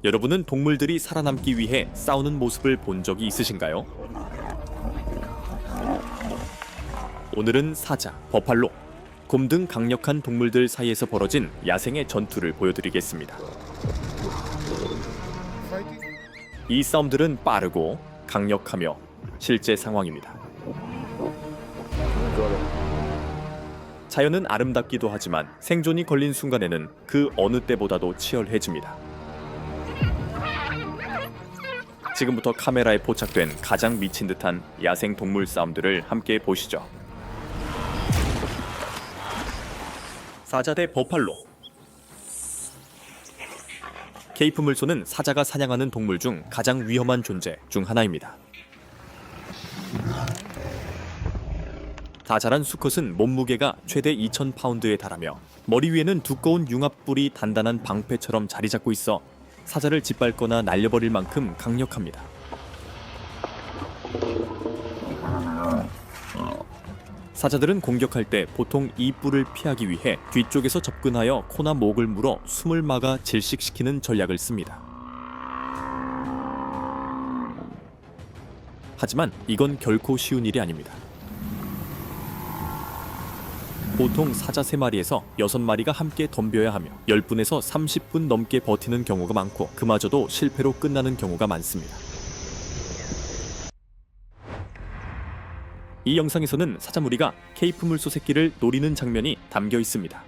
여러분은 동물들이 살아남기 위해 싸우는 모습을 본 적이 있으신가요? 오늘은 사자, 버팔로, 곰 등 강력한 동물들 사이에서 벌어진 야생의 전투를 보여드리겠습니다. 이 싸움들은 빠르고 강력하며 실제 상황입니다. 자연은 아름답기도 하지만 생존이 걸린 순간에는 그 어느 때보다도 치열해집니다. 지금부터 카메라에 포착된 가장 미친 듯한 야생 동물 싸움들을 함께 보시죠. 사자 대 버팔로. 케이프 물소는 사자가 사냥하는 동물 중 가장 위험한 존재 중 하나입니다. 다 자란 수컷은 몸무게가 최대 2,000파운드에 달하며 머리 위에는 두꺼운 융합뿔이 단단한 방패처럼 자리 잡고 있어 사자를 짓밟거나 날려버릴 만큼 강력합니다. 사자들은 공격할 때 보통 이 뿔을 피하기 위해 뒤쪽에서 접근하여 코나 목을 물어 숨을 막아 질식시키는 전략을 씁니다. 하지만 이건 결코 쉬운 일이 아닙니다. 보통 사자 3마리에서 6마리가 함께 덤벼야 하며 10분에서 30분 넘게 버티는 경우가 많고 그마저도 실패로 끝나는 경우가 많습니다. 이 영상에서는 사자 무리가 케이프 물소 새끼를 노리는 장면이 담겨 있습니다.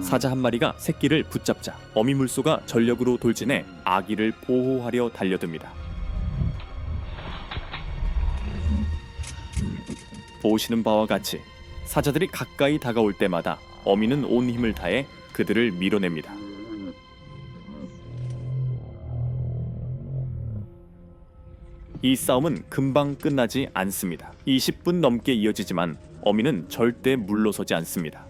사자 한 마리가 새끼를 붙잡자 어미 물소가 전력으로 돌진해 아기를 보호하려 달려듭니다. 보시는 바와 같이 사자들이 가까이 다가올 때마다 어미는 온 힘을 다해 그들을 밀어냅니다. 이 싸움은 금방 끝나지 않습니다. 20분 넘게 이어지지만 어미는 절대 물러서지 않습니다.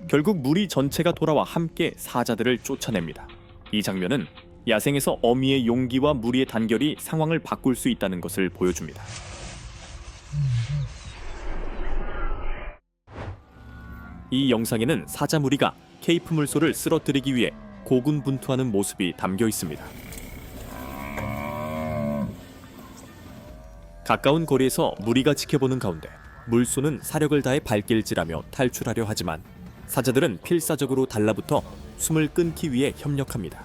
결국 무리 전체가 돌아와 함께 사자들을 쫓아냅니다. 이 장면은 야생에서 어미의 용기와 무리의 단결이 상황을 바꿀 수 있다는 것을 보여줍니다. 이 영상에는 사자 무리가 케이프 물소를 쓰러뜨리기 위해 고군분투하는 모습이 담겨 있습니다. 가까운 거리에서 무리가 지켜보는 가운데 물소는 사력을 다해 발길질하며 탈출하려 하지만 사자들은 필사적으로 달라붙어 숨을 끊기 위해 협력합니다.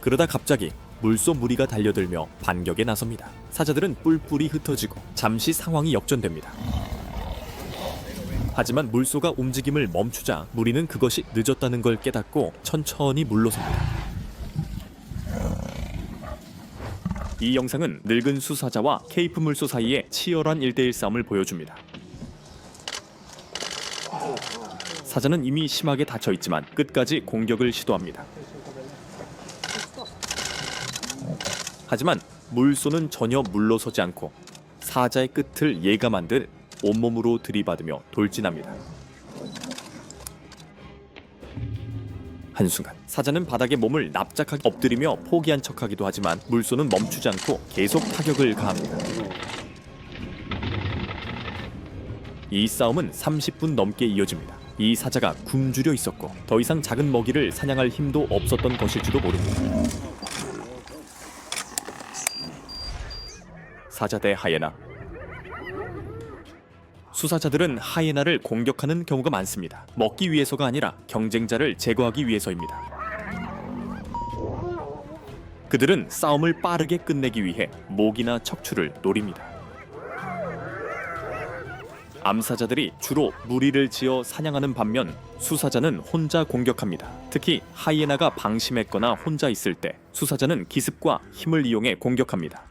그러다 갑자기 물소 무리가 달려들며 반격에 나섭니다. 사자들은 뿔뿔이 흩어지고 잠시 상황이 역전됩니다. 하지만 물소가 움직임을 멈추자 무리는 그것이 늦었다는 걸 깨닫고 천천히 물러섭니다. 이 영상은 늙은 수사자와 케이프 물소 사이의 치열한 1대1 싸움을 보여줍니다. 사자는 이미 심하게 다쳐있지만 끝까지 공격을 시도합니다. 하지만 물소는 전혀 물러서지 않고 사자의 끝을 예감한 듯 온몸으로 들이받으며 돌진합니다. 한순간 사자는 바닥에 몸을 납작하게 엎드리며 포기한 척하기도 하지만 물소는 멈추지 않고 계속 타격을 가합니다. 이 싸움은 30분 넘게 이어집니다. 이 사자가 굶주려 있었고 더 이상 작은 먹이를 사냥할 힘도 없었던 것일지도 모릅니다. 사자 대 하이에나. 수사자들은 하이에나를 공격하는 경우가 많습니다. 먹기 위해서가 아니라 경쟁자를 제거하기 위해서입니다. 그들은 싸움을 빠르게 끝내기 위해 목이나 척추를 노립니다. 암사자들이 주로 무리를 지어 사냥하는 반면 수사자는 혼자 공격합니다. 특히 하이에나가 방심했거나 혼자 있을 때 수사자는 기습과 힘을 이용해 공격합니다.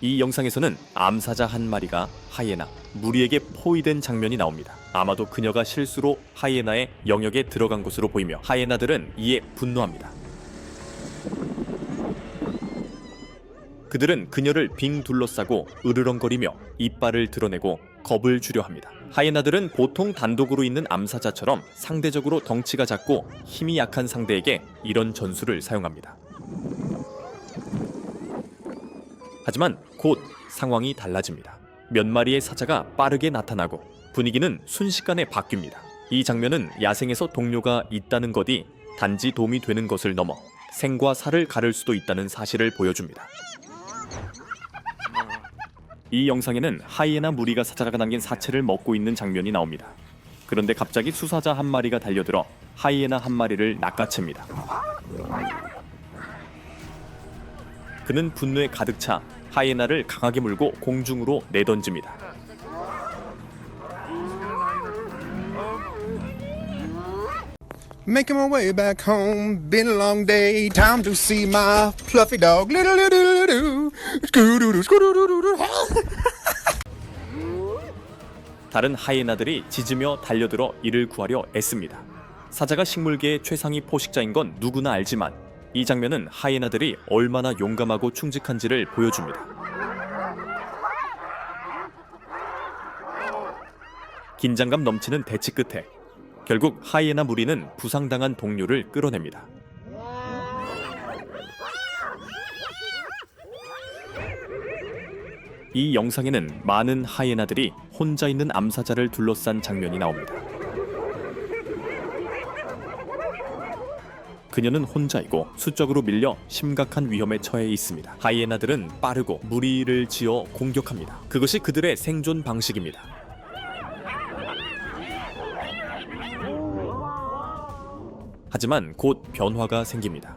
이 영상에서는 암사자 한 마리가 하이에나, 무리에게 포위된 장면이 나옵니다. 아마도 그녀가 실수로 하이에나의 영역에 들어간 것으로 보이며 하이에나들은 이에 분노합니다. 그들은 그녀를 빙 둘러싸고 으르렁거리며 이빨을 드러내고 겁을 주려 합니다. 하이에나들은 보통 단독으로 있는 암사자처럼 상대적으로 덩치가 작고 힘이 약한 상대에게 이런 전술을 사용합니다. 하지만 곧 상황이 달라집니다. 몇 마리의 사자가 빠르게 나타나고 분위기는 순식간에 바뀝니다. 이 장면은 야생에서 동료가 있다는 것이 단지 도움이 되는 것을 넘어 생과 사를 가를 수도 있다는 사실을 보여줍니다. 이 영상에는 하이에나 무리가 사자가 남긴 사체를 먹고 있는 장면이 나옵니다. 그런데 갑자기 수사자 한 마리가 달려들어 하이에나 한 마리를 낚아챕니다. 그는 분노에 가득 차 하이에나를 강하게 물고 공중으로 내던집니다. Making my way back home, been a long day, time to see my fluffy dog. 다른 하이에나들이 짖으며 달려들어 이를 구하려 애씁니다. 사자가 식물계의 최상위 포식자인 건 누구나 알지만 이 장면은 하이에나들이 얼마나 용감하고 충직한지를 보여줍니다. 긴장감 넘치는 대치 끝에 결국 하이에나 무리는 부상당한 동료를 끌어냅니다. 이 영상에는 많은 하이에나들이 혼자 있는 암사자를 둘러싼 장면이 나옵니다. 그녀는 혼자이고 수적으로 밀려 심각한 위험에 처해 있습니다. 하이에나들은 빠르고 무리를 지어 공격합니다. 그것이 그들의 생존 방식입니다. 하지만 곧 변화가 생깁니다.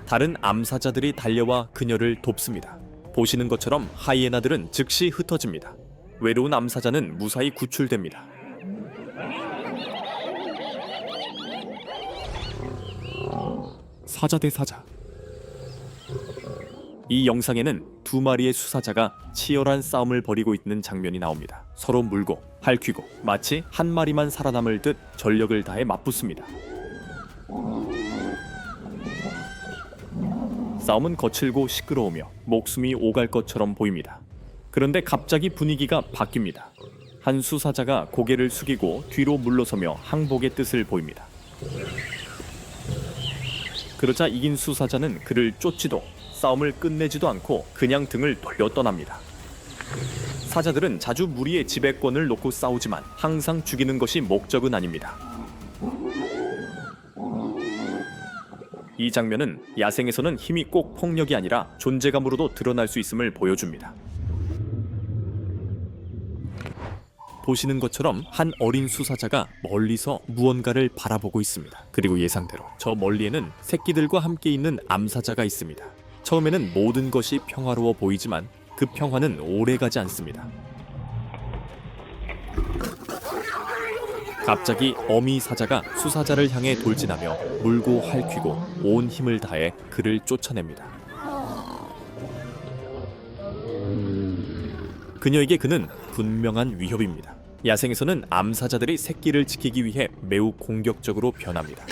다른 암사자들이 달려와 그녀를 돕습니다. 보시는 것처럼 하이에나들은 즉시 흩어집니다. 외로운 암사자는 무사히 구출됩니다. 사자 대 사자. 이 영상에는 두 마리의 수사자가 치열한 싸움을 벌이고 있는 장면이 나옵니다. 서로 물고 핥히고 마치 한 마리만 살아남을 듯 전력을 다해 맞붙습니다. 싸움은 거칠고 시끄러우며 목숨이 오갈 것처럼 보입니다. 그런데 갑자기 분위기가 바뀝니다. 한 수사자가 고개를 숙이고 뒤로 물러서며 항복의 뜻을 보입니다. 그러자 이긴 수사자는 그를 쫓지도 싸움을 끝내지도 않고 그냥 등을 돌려 떠납니다. 사자들은 자주 무리의 지배권을 놓고 싸우지만 항상 죽이는 것이 목적은 아닙니다. 이 장면은 야생에서는 힘이 꼭 폭력이 아니라 존재감으로도 드러날 수 있음을 보여줍니다. 보시는 것처럼 한 어린 수사자가 멀리서 무언가를 바라보고 있습니다. 그리고 예상대로 저 멀리에는 새끼들과 함께 있는 암사자가 있습니다. 처음에는 모든 것이 평화로워 보이지만 그 평화는 오래가지 않습니다. 갑자기 어미 사자가 수사자를 향해 돌진하며 물고 핥히고 온 힘을 다해 그를 쫓아냅니다. 그녀에게 그는 분명한 위협입니다. 야생에서는 암사자들이 새끼를 지키기 위해 매우 공격적으로 변합니다.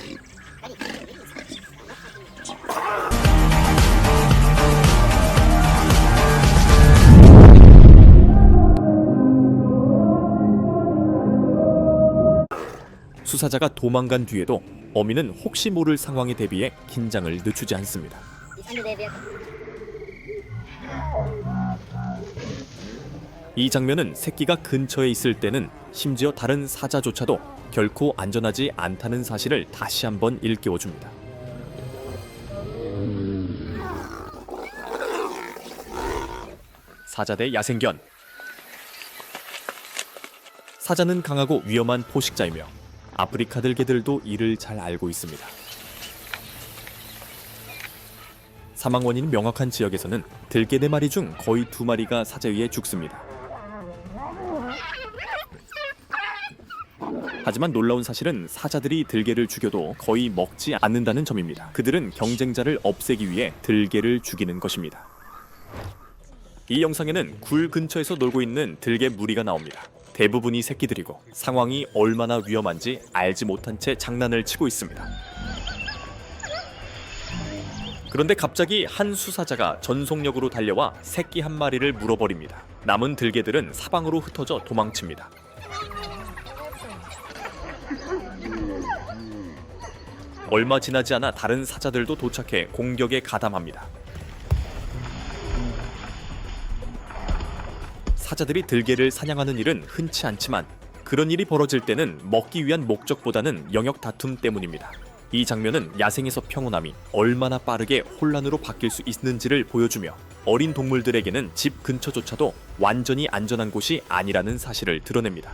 수사자가 도망간 뒤에도 어미는 혹시 모를 상황에 대비해 긴장을 늦추지 않습니다. 이 장면은 새끼가 근처에 있을 때는 심지어 다른 사자조차도 결코 안전하지 않다는 사실을 다시 한번 일깨워줍니다. 사자 대 야생견. 사자는 강하고 위험한 포식자이며 아프리카 들개들도 이를 잘 알고 있습니다. 사망 원인이 명확한 지역에서는 들개 4마리 중 거의 2마리가 사자에 의해 죽습니다. 하지만 놀라운 사실은 사자들이 들개를 죽여도 거의 먹지 않는다는 점입니다. 그들은 경쟁자를 없애기 위해 들개를 죽이는 것입니다. 이 영상에는 굴 근처에서 놀고 있는 들개 무리가 나옵니다. 대부분이 새끼들이고 상황이 얼마나 위험한지 알지 못한 채 장난을 치고 있습니다. 그런데 갑자기 한 수사자가 전속력으로 달려와 새끼 한 마리를 물어버립니다. 남은 들개들은 사방으로 흩어져 도망칩니다. 얼마 지나지 않아 다른 사자들도 도착해 공격에 가담합니다. 사자들이 들개를 사냥하는 일은 흔치 않지만 그런 일이 벌어질 때는 먹기 위한 목적보다는 영역 다툼 때문입니다. 이 장면은 야생에서 평온함이 얼마나 빠르게 혼란으로 바뀔 수 있는지를 보여주며 어린 동물들에게는 집 근처조차도 완전히 안전한 곳이 아니라는 사실을 드러냅니다.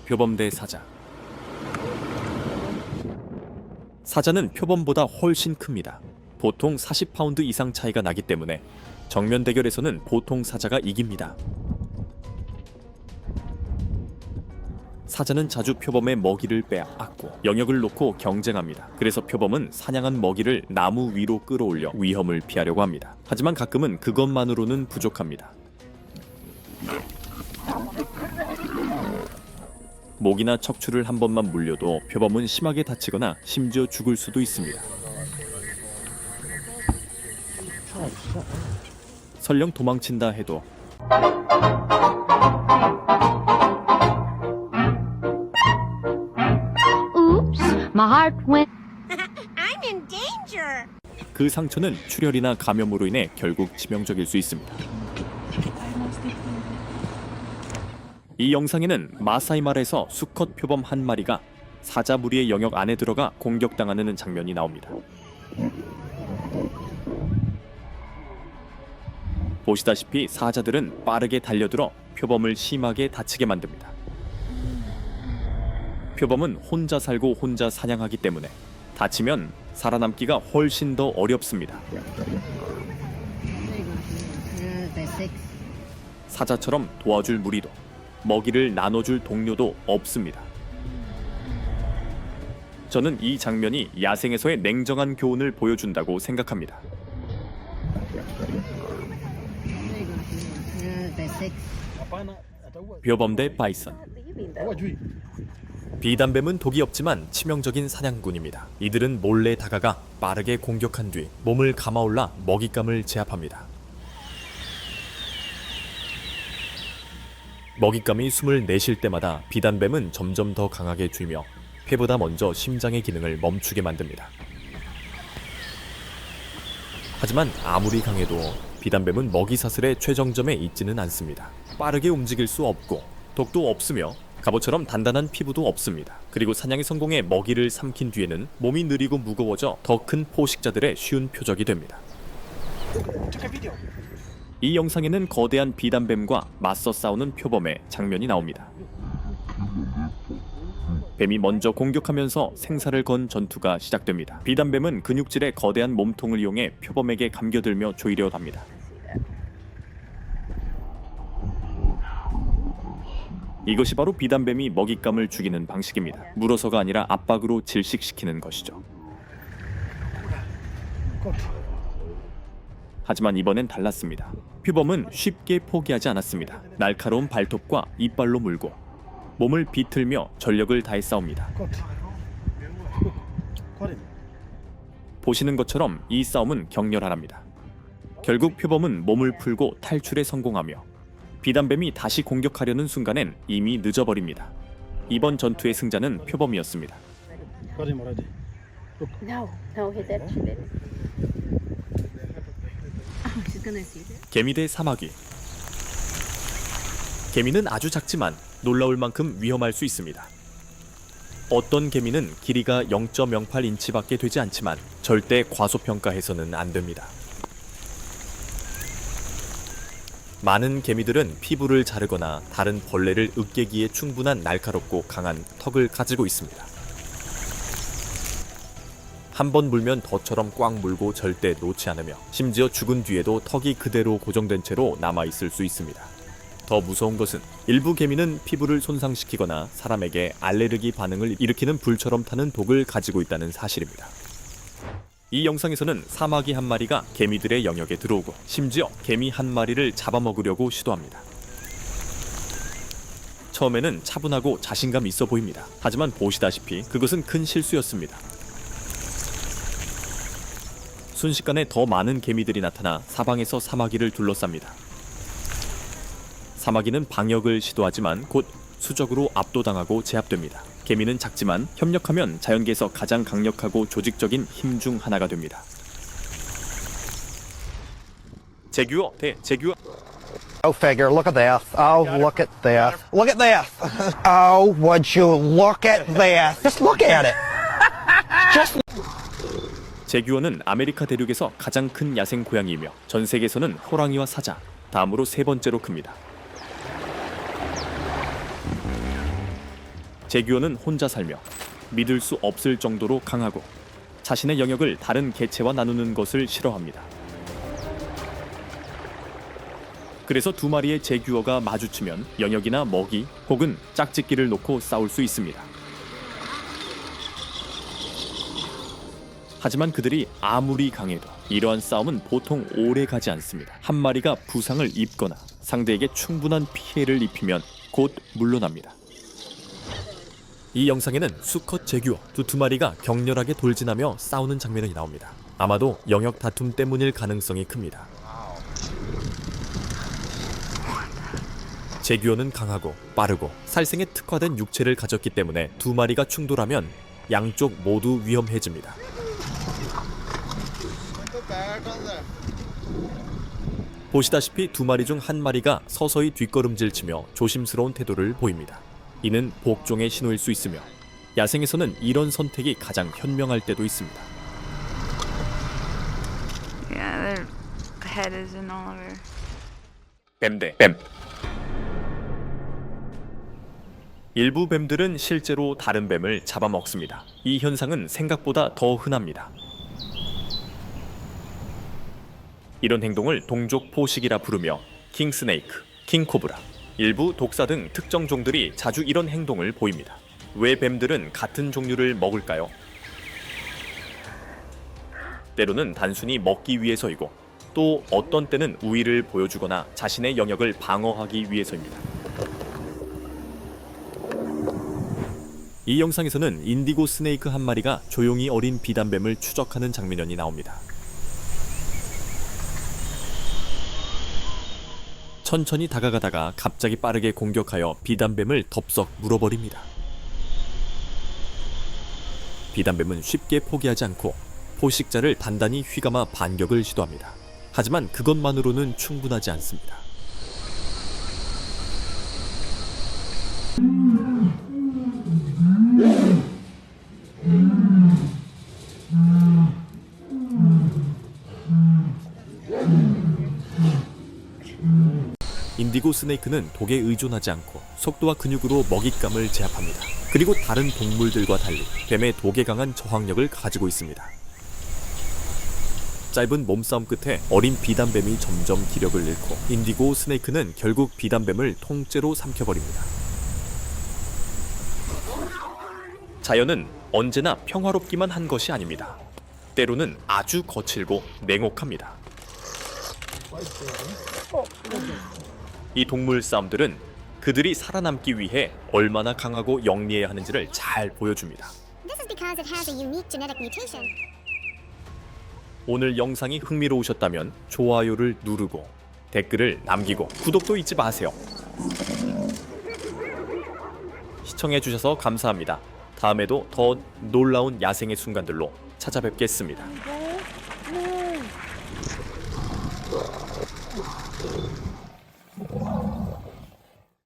표범 대 사자. 사자는 표범보다 훨씬 큽니다. 보통 40파운드 이상 차이가 나기 때문에 정면 대결에서는 보통 사자가 이깁니다. 사자는 자주 표범의 먹이를 빼앗고 영역을 놓고 경쟁합니다. 그래서 표범은 사냥한 먹이를 나무 위로 끌어올려 위험을 피하려고 합니다. 하지만 가끔은 그것만으로는 부족합니다. 목이나 척추를 한 번만 물려도 표범은 심하게 다치거나 심지어 죽을 수도 있습니다. 설령 도망친다 해도 My heart went. I'm in danger. 그 상처는 출혈이나 감염으로 인해 결국 치명적일 수 있습니다. 이 영상에는 마사이마라에서 수컷 표범 한 마리가 사자 무리의 영역 안에 들어가 공격당하는 장면이 나옵니다. 보시다시피 사자들은 빠르게 달려들어 표범을 심하게 다치게 만듭니다. 표범은 혼자 살고 혼자 사냥하기 때문에 다치면 살아남기가 훨씬 더 어렵습니다. 사자처럼 도와줄 무리도 먹이를 나눠줄 동료도 없습니다. 저는 이 장면이 야생에서의 냉정한 교훈을 보여준다고 생각합니다. 표범 대 바이선. 비단뱀은 독이 없지만 치명적인 사냥꾼입니다. 이들은 몰래 다가가 빠르게 공격한 뒤 몸을 감아올라 먹잇감을 제압합니다. 먹잇감이 숨을 내쉴 때마다 비단뱀은 점점 더 강하게 쥐며 폐보다 먼저 심장의 기능을 멈추게 만듭니다. 하지만 아무리 강해도 비단뱀은 먹이 사슬의 최정점에 있지는 않습니다. 빠르게 움직일 수 없고 독도 없으며 갑옷처럼 단단한 피부도 없습니다. 그리고 사냥에 성공해 먹이를 삼킨 뒤에는 몸이 느리고 무거워져 더 큰 포식자들의 쉬운 표적이 됩니다. 이 영상에는 거대한 비단뱀과 맞서 싸우는 표범의 장면이 나옵니다. 뱀이 먼저 공격하면서 생사를 건 전투가 시작됩니다. 비단뱀은 근육질의 거대한 몸통을 이용해 표범에게 감겨들며 조이려 합니다. 이것이 바로 비단뱀이 먹잇감을 죽이는 방식입니다. 물어서가 아니라 압박으로 질식시키는 것이죠. 하지만 이번엔 달랐습니다. 표범은 쉽게 포기하지 않았습니다. 날카로운 발톱과 이빨로 물고 몸을 비틀며 전력을 다해 싸웁니다. 보시는 것처럼 이 싸움은 격렬하랍니다. 결국 표범은 몸을 풀고 탈출에 성공하며 비단뱀이 다시 공격하려는 순간엔 이미 늦어버립니다. 이번 전투의 승자는 표범이었습니다. No, he did. She did. Oh, she's gonna see it. 개미 대 사마귀. 개미는 아주 작지만 놀라울 만큼 위험할 수 있습니다. 어떤 개미는 길이가 0.08인치밖에 되지 않지만 절대 과소평가해서는 안 됩니다. 많은 개미들은 피부를 자르거나 다른 벌레를 으깨기에 충분한 날카롭고 강한 턱을 가지고 있습니다. 한 번 물면 덫처럼 꽉 물고 절대 놓지 않으며 심지어 죽은 뒤에도 턱이 그대로 고정된 채로 남아있을 수 있습니다. 더 무서운 것은 일부 개미는 피부를 손상시키거나 사람에게 알레르기 반응을 일으키는 불처럼 타는 독을 가지고 있다는 사실입니다. 이 영상에서는 사마귀 한 마리가 개미들의 영역에 들어오고 심지어 개미 한 마리를 잡아먹으려고 시도합니다. 처음에는 차분하고 자신감 있어 보입니다. 하지만 보시다시피 그것은 큰 실수였습니다. 순식간에 더 많은 개미들이 나타나 사방에서 사마귀를 둘러쌉니다. 사마귀는 방역을 시도하지만 곧 수적으로 압도당하고 제압됩니다. 개미는 작지만 협력하면 자연계에서 가장 강력하고 조직적인 힘 중 하나가 됩니다. 제규어 대 제규어. Go figure. Look at this. Oh, look at this. Look at this. Oh, would you look at this? Just look at it. Just 제규어는 아메리카 대륙에서 가장 큰 야생 고양이이며 전 세계에서는 호랑이와 사자, 다음으로 세 번째로 큽니다. 제규어는 혼자 살며 믿을 수 없을 정도로 강하고 자신의 영역을 다른 개체와 나누는 것을 싫어합니다. 그래서 두 마리의 제규어가 마주치면 영역이나 먹이 혹은 짝짓기를 놓고 싸울 수 있습니다. 하지만 그들이 아무리 강해도 이러한 싸움은 보통 오래 가지 않습니다. 한 마리가 부상을 입거나 상대에게 충분한 피해를 입히면 곧 물러납니다. 이 영상에는 수컷 제규어 두 마리가 격렬하게 돌진하며 싸우는 장면이 나옵니다. 아마도 영역 다툼 때문일 가능성이 큽니다. 제규어는 강하고 빠르고 살생에 특화된 육체를 가졌기 때문에 두 마리가 충돌하면 양쪽 모두 위험해집니다. 보시다시피 두 마리 중 한 마리가 서서히 뒷걸음질치며 조심스러운 태도를 보입니다. 이는 복종의 신호일 수 있으며 야생에서는 이런 선택이 가장 현명할 때도 있습니다. Yeah, their head is in all over. 뱀 대 뱀. 일부 뱀들은 실제로 다른 뱀을 잡아먹습니다. 이 현상은 생각보다 더 흔합니다. 이런 행동을 동족 포식이라 부르며 킹스네이크, 킹코브라, 일부 독사 등 특정 종들이 자주 이런 행동을 보입니다. 왜 뱀들은 같은 종류를 먹을까요? 때로는 단순히 먹기 위해서이고 또 어떤 때는 우위를 보여주거나 자신의 영역을 방어하기 위해서입니다. 이 영상에서는 인디고 스네이크 한 마리가 조용히 어린 비단뱀을 추적하는 장면이 나옵니다. 천천히 다가가다가 갑자기 빠르게 공격하여 비단뱀을 덥석 물어버립니다. 비단뱀은 쉽게 포기하지 않고 포식자를 단단히 휘감아 반격을 시도합니다. 하지만 그것만으로는 충분하지 않습니다. 인디고 스네이크는 독에 의존하지 않고 속도와 근육으로 먹잇감을 제압합니다. 그리고 다른 동물들과 달리 뱀의 독에 강한 저항력을 가지고 있습니다. 짧은 몸싸움 끝에 어린 비단뱀이 점점 기력을 잃고 인디고 스네이크는 결국 비단뱀을 통째로 삼켜버립니다. 자연은 언제나 평화롭기만 한 것이 아닙니다. 때로는 아주 거칠고 냉혹합니다. 이 동물 싸움들은 그들이 살아남기 위해 얼마나 강하고 영리해야 하는지를 잘 보여줍니다. This is because it has a unique genetic mutation. 오늘 영상이 흥미로우셨다면 좋아요를 누르고 댓글을 남기고 구독도 잊지 마세요. 시청해주셔서 감사합니다. 다음에도 더 놀라운 야생의 순간들로 찾아뵙겠습니다.